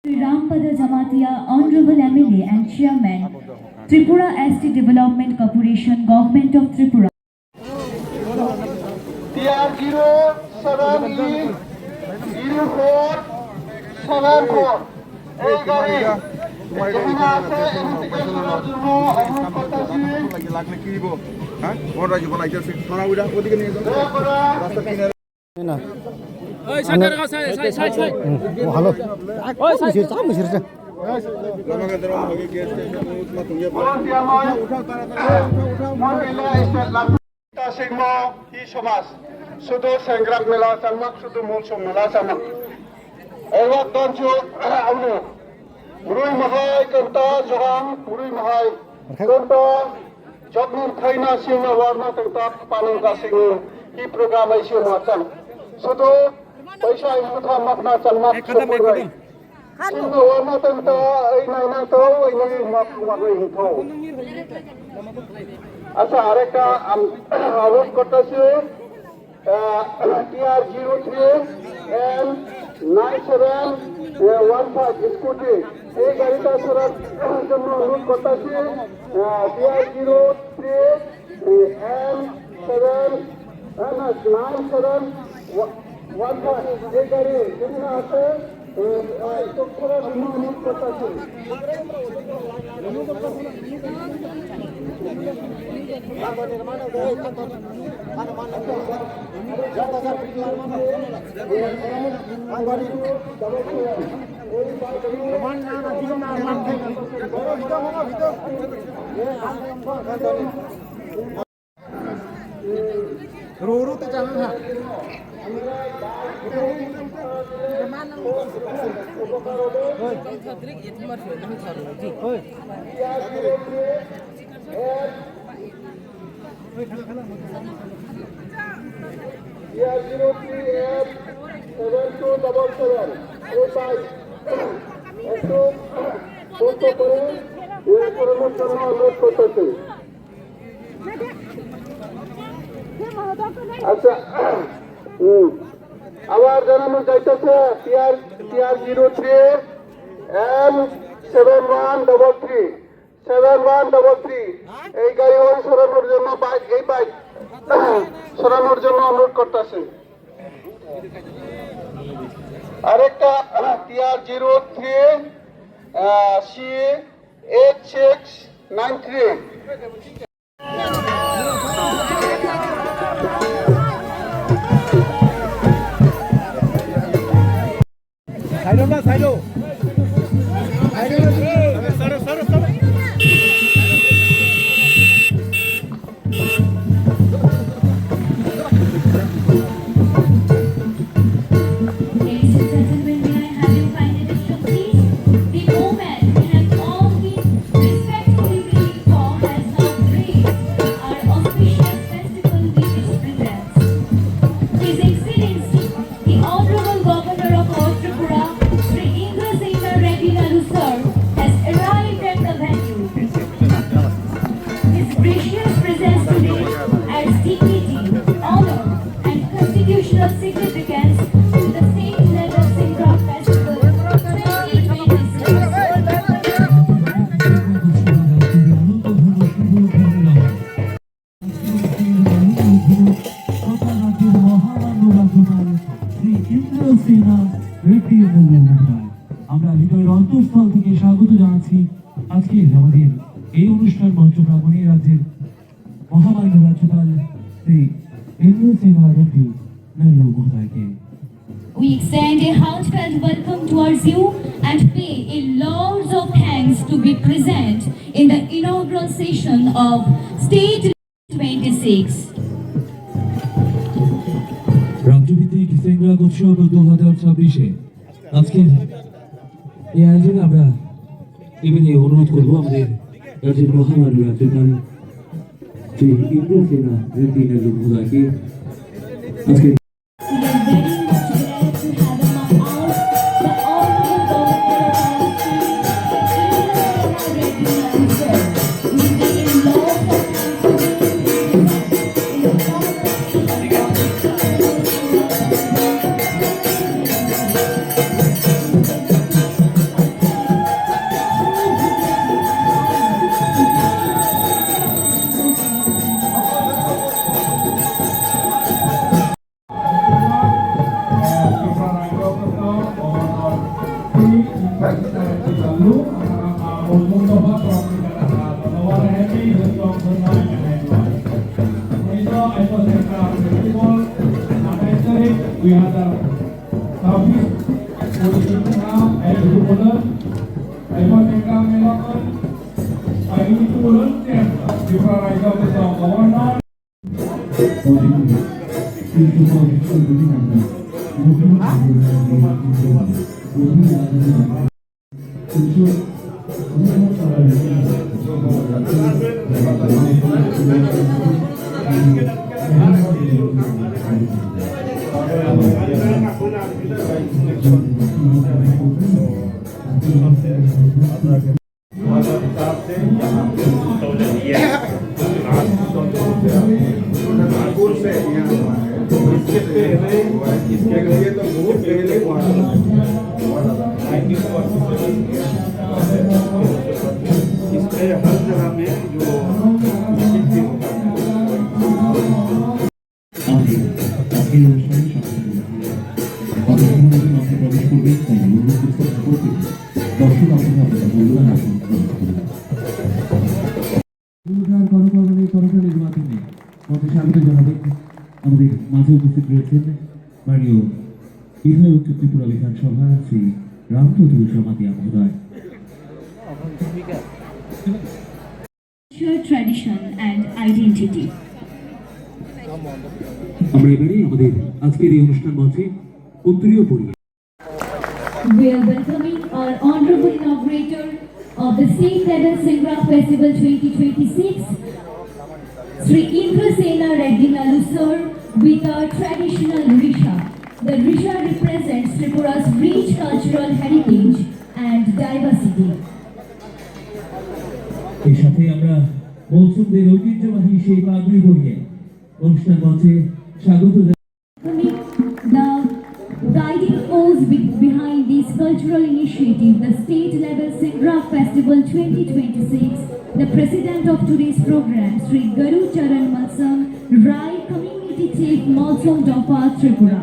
Sri Rampada Jamatia, Honorable MLA and Chairman, Tripura ST Development Corporation, Government of Tripura. Sudah sengkrak mela sama, sudah muncul mela sama. Elok donju awnu. Murui mahai kanta johang, murui mahai kanta jobnur khaina singa warna kanta panen kasing ki program aisi macam. Sudah paisa imutha makna chanmak sudah. Singa warna kanta ina tahu ina mak hito. Asa areka arus kota sih. TR03 and 9715 scooty. এই গাড়িটা সরার জন্য অনুরোধ করতেছি TR03 and 9715 এই গাড়ি যেগুলো আছে করার জন্য অনুরোধ করতেছি। Ruru tu jangan ha. আচ্ছা আবার জানানো যাইতেছে TR03 and 7133 এই গাড়ি ওই সরানোর জন্য বাইক সরানোর জন্য অনুরোধ করতেছে। আরেকটা TR03 C8693 Saido. significance to the state level Singha Festival 2026। আমরা হৃদয়ের অন্তঃস্থল থেকে স্বাগত জানাচ্ছি আজকে আমাদের এই অনুষ্ঠান মঞ্চ প্রাঙ্গণে রাজ্যের মহামান্য রাজ্যপাল শ্রী ইন্দ্রসেনা রেড্ডি নাল্লু মহোদয়কে। We extend a heartfelt welcome towards you and pay a lot of thanks to be present in the inaugural session of State 26. রাজ্যভিত্তিক সেংগ্রাক উৎসব 2026-এ আজকের এই আয়োজনে আমরা এবারে অনুরোধ করবো আমাদের রাজ্যের মহামান্য রাজ্যপাল শ্রী ইন্দ্রসেনা রেড্ডি নাল্লু মহোদয়কে আজকে We have the service position now as the owner. I want to come in I need to learn them before I go to the governor. আমাদের মাঝে উপস্থিত রয়েছেন মাননীয় বিধায়ক ত্রিপুরা বিধানসভা শ্রী রামপ্রতুল সমাতিয়া মহোদয়। Tradition and identity. আমরা এবারে আমাদের আজকের এই অনুষ্ঠান মঞ্চে উত্তরীয় পড়িয়ে We are welcoming our honorable inaugurator of the State Level Singra Festival 2026, Sri Indrasena Reddy Nalu sir, with our traditional Risha. The Risha represents Tripura's rich cultural heritage and diversity. এই সাথে আমরা মৌসুমদের ঐতিহ্যবাহী সেই পাগড়ি পরিয়ে অনুষ্ঠান মঞ্চে স্বাগত The guiding force behind this cultural initiative, the State Level Singra Festival 2026, the president of today's program, Sri Garu Charan Malsam, Rai Community Chief Malsam Dopa, Tripura.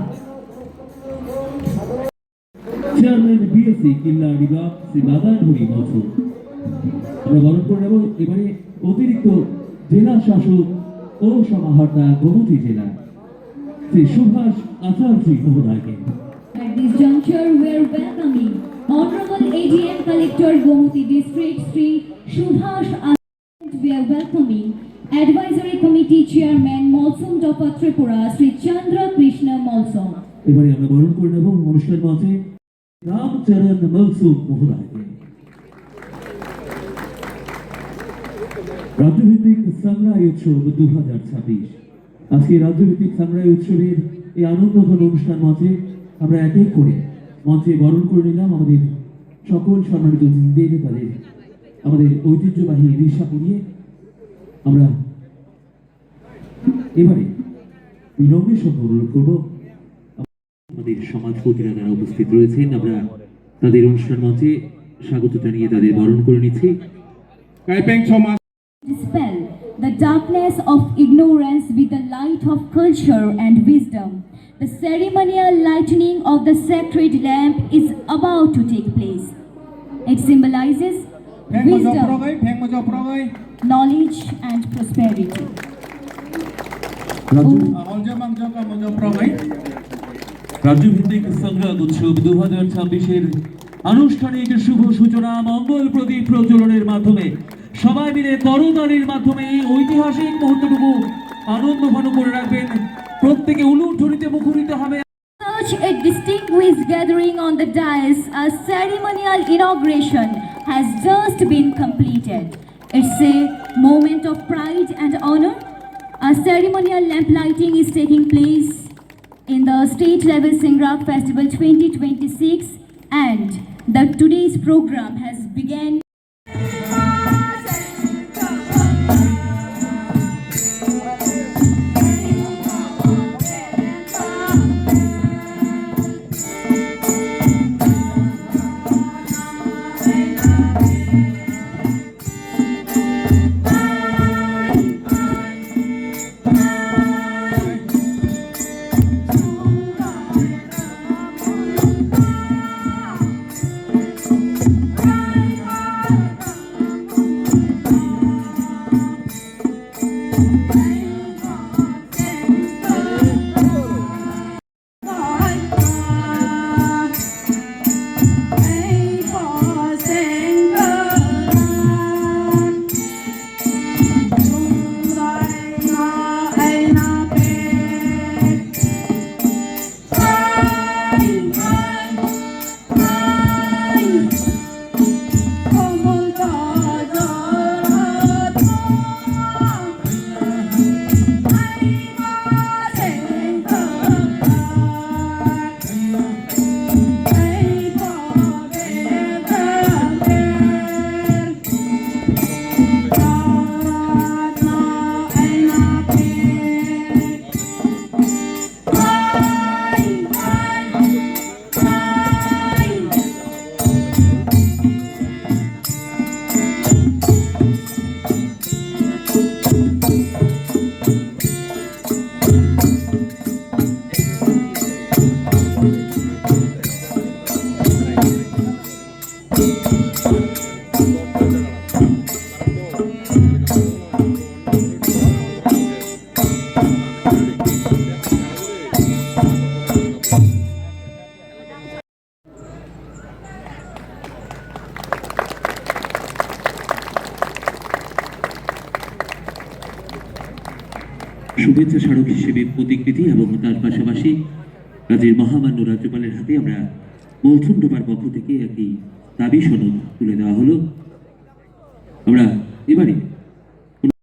Chairman BSC Killa Riba Shri দাদা ধরি মহোদয়। আমরা বরণ করে নেব এবারে অতিরিক্ত জেলা শাসক ও সমাহর্তা গোমতী জেলা শ্রী সুভাষ আচার্য মহোদয়কে। At this juncture, we are welcoming Honorable ADM Collector Gomuti District, Sri Subhash Acharya. We are welcoming Advisory Committee Chairman Malsam Dopa Tripura, Sri Chandra Krishna Malsam. এবারে আমরা বরণ করে নেব অনুষ্ঠান মঞ্চে রামচরণ মলসুম মহোদয়কে। রাজ্যভিত্তিক সাংরাই উৎসব 2026। আজকে রাজ্যভিত্তিক সাংরাই উৎসবের এই আনন্দঘন অনুষ্ঠান মঞ্চে আমরা এক এক করে মঞ্চে বরণ করে নিলাম আমাদের সকল সম্মানিত অতিথিদের তাদের আমাদের ঐতিহ্যবাহী রিশা পরিয়ে আমরা এবারে বিলম্বের সঙ্গে অনুরোধ করবো আমাদের সমাজপতিরা যারা উপস্থিত রয়েছেন আমরা তাদের অনুষ্ঠান মঞ্চে স্বাগত জানিয়ে তাদের বরণ করে নিচ্ছি। Dispel the darkness of ignorance with the light of culture and wisdom. The ceremonial lighting of the sacred lamp is about to take place. It symbolizes wisdom, knowledge and prosperity. রাজ্যভিত্তিক সংগ্রাম উৎসব 2026-এর আনুষ্ঠানিক শুভ সূচনা মঙ্গল প্রদীপ প্রজ্বলনের মাধ্যমে সবাই মিলে করতালির মাধ্যমে এই ঐতিহাসিক মুহূর্তটুকু আনন্দঘন করে রাখবেন। প্রত্যেকে উলুধ্বনিতে মুখরিত হবে। Such a distinguished gathering on the dais, a ceremonial inauguration has just been completed. It's a moment of pride and honor. A ceremonial lamp lighting is taking place in the State Level Singra Festival 2026, and today's program has begun. শুভেচ্ছা স্মারক হিসেবে প্রতিকৃতি এবং তার পাশাপাশি রাজ্যের মহামান্য রাজ্যপালের হাতে আমরা মৌসুমডোবার পক্ষ থেকে একটি দাবি সনদ তুলে দেওয়া হলো। আমরা এবারে